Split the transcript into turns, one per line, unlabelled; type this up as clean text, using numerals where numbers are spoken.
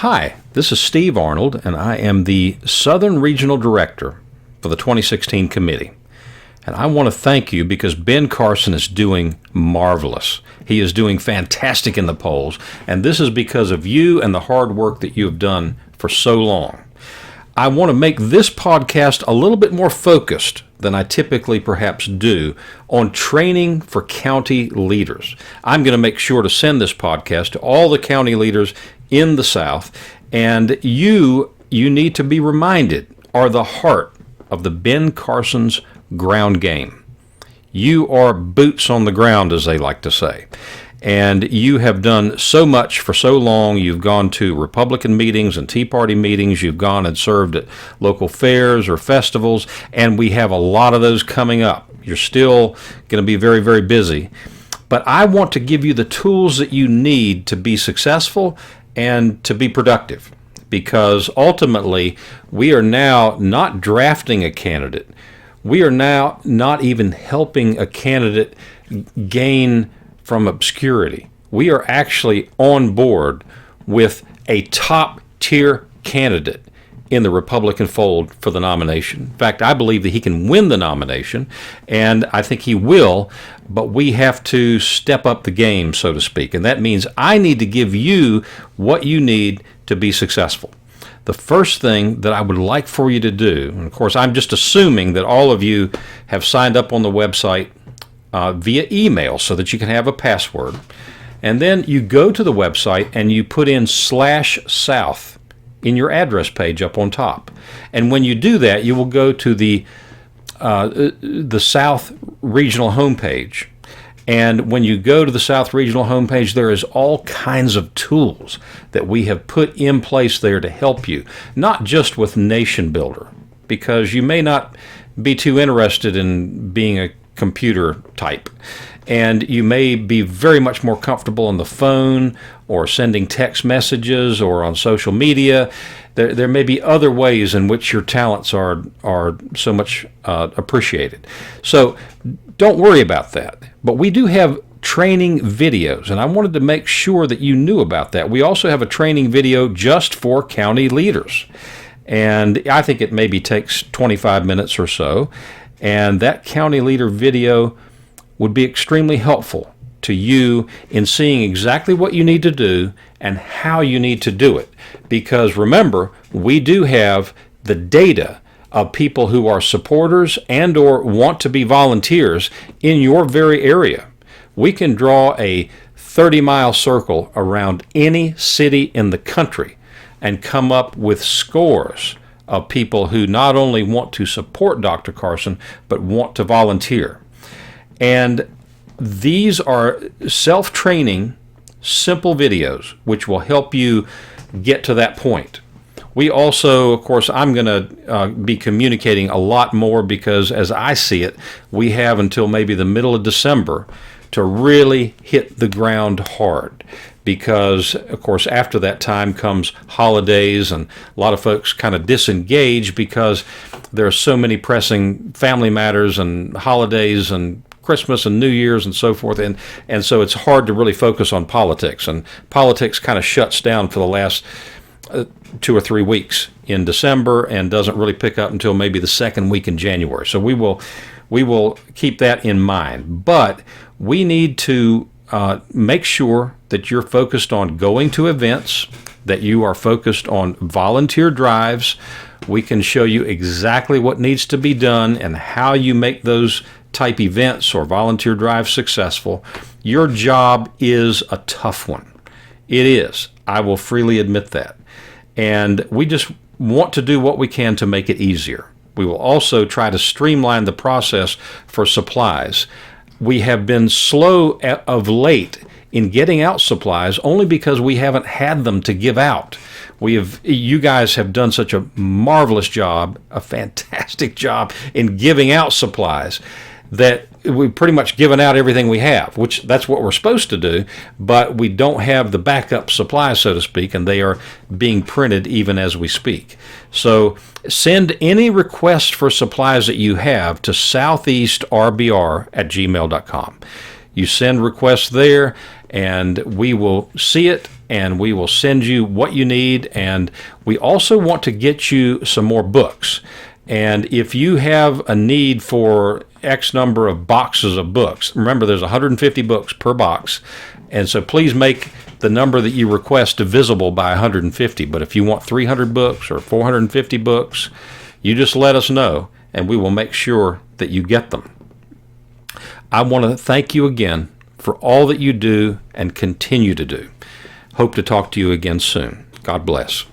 Hi, this is Steve Arnold, and I am the Southern Regional Director for the 2016 committee. And I want to thank you because Ben Carson is doing marvelous. He is doing fantastic in the polls, and this is because of you and the hard work that you have done for so long. I want to make this podcast a little bit more focused than I typically perhaps do on training for county leaders. I'm going to make sure to send this podcast to all the county leaders in the South, and you need to be reminded are the heart of the Ben Carson's ground game. You are boots on the ground, as they like to say. And you have done so much for so long. You've gone to Republican meetings and Tea Party meetings. You've gone and served at local fairs or festivals, and we have a lot of those coming up. You're still going to be very, very busy. But I want to give you the tools that you need to be successful and to be productive, because ultimately we are now not drafting a candidate. We are now not even helping a candidate gain from obscurity. We are actually on board with a top-tier candidate in the Republican fold for the nomination. In fact, I believe that he can win the nomination, and I think he will, but we have to step up the game, so to speak, and that means I need to give you what you need to be successful. The first thing that I would like for you to do, and of course I'm just assuming that all of you have signed up on the website via email so that you can have a password, and then you go to the website and you put in /South in your address page up on top. And when you do that, you will go to the South Regional homepage. And when you go to the South Regional homepage, there is all kinds of tools that we have put in place there to help you, not just with Nation Builder, because you may not be too interested in being a computer type, and you may be very much more comfortable on the phone or sending text messages or on social media. There may be other ways in which your talents are so much appreciated. So don't worry about that. But we do have training videos, and I wanted to make sure that you knew about that. We also have a training video just for county leaders, and I think it maybe takes 25 minutes or so. And that county leader video would be extremely helpful to you in seeing exactly what you need to do and how you need to do it. Because remember, we do have the data of people who are supporters and or want to be volunteers in your very area. We can draw a 30-mile circle around any city in the country and come up with scores of people who not only want to support Dr. Carson, but want to volunteer. And these are self-training, simple videos, which will help you get to that point. We also, of course, I'm going to be communicating a lot more because, as I see it, we have until maybe the middle of December to really hit the ground hard. Because, of course, after that time comes holidays, and a lot of folks kind of disengage because there are so many pressing family matters and holidays and Christmas and New Year's and so forth, and so it's hard to really focus on politics, and politics kind of shuts down for the last 2 or 3 weeks in December and doesn't really pick up until maybe the second week in January. So we will keep that in mind, but we need to make sure that you're focused on going to events, that you are focused on volunteer drives. We can show you exactly what needs to be done and how you make those type events or volunteer drives successful. Your job is a tough one. It is. I will freely admit that. And we just want to do what we can to make it easier. We will also try to streamline the process for supplies. We have been slow of late in getting out supplies only because we haven't had them to give out. You guys have done such a marvelous job, a fantastic job in giving out supplies that we've pretty much given out everything we have, which that's what we're supposed to do, but we don't have the backup supplies, so to speak, and they are being printed even as we speak. So send any request for supplies that you have to southeastrbr@gmail.com. You send requests there, and we will see it, and we will send you what you need. And we also want to get you some more books. And if you have a need for X number of boxes of books, remember there's 150 books per box. And so please make the number that you request divisible by 150. But if you want 300 books or 450 books, you just let us know, and we will make sure that you get them. I want to thank you again for all that you do and continue to do. Hope to talk to you again soon. God bless.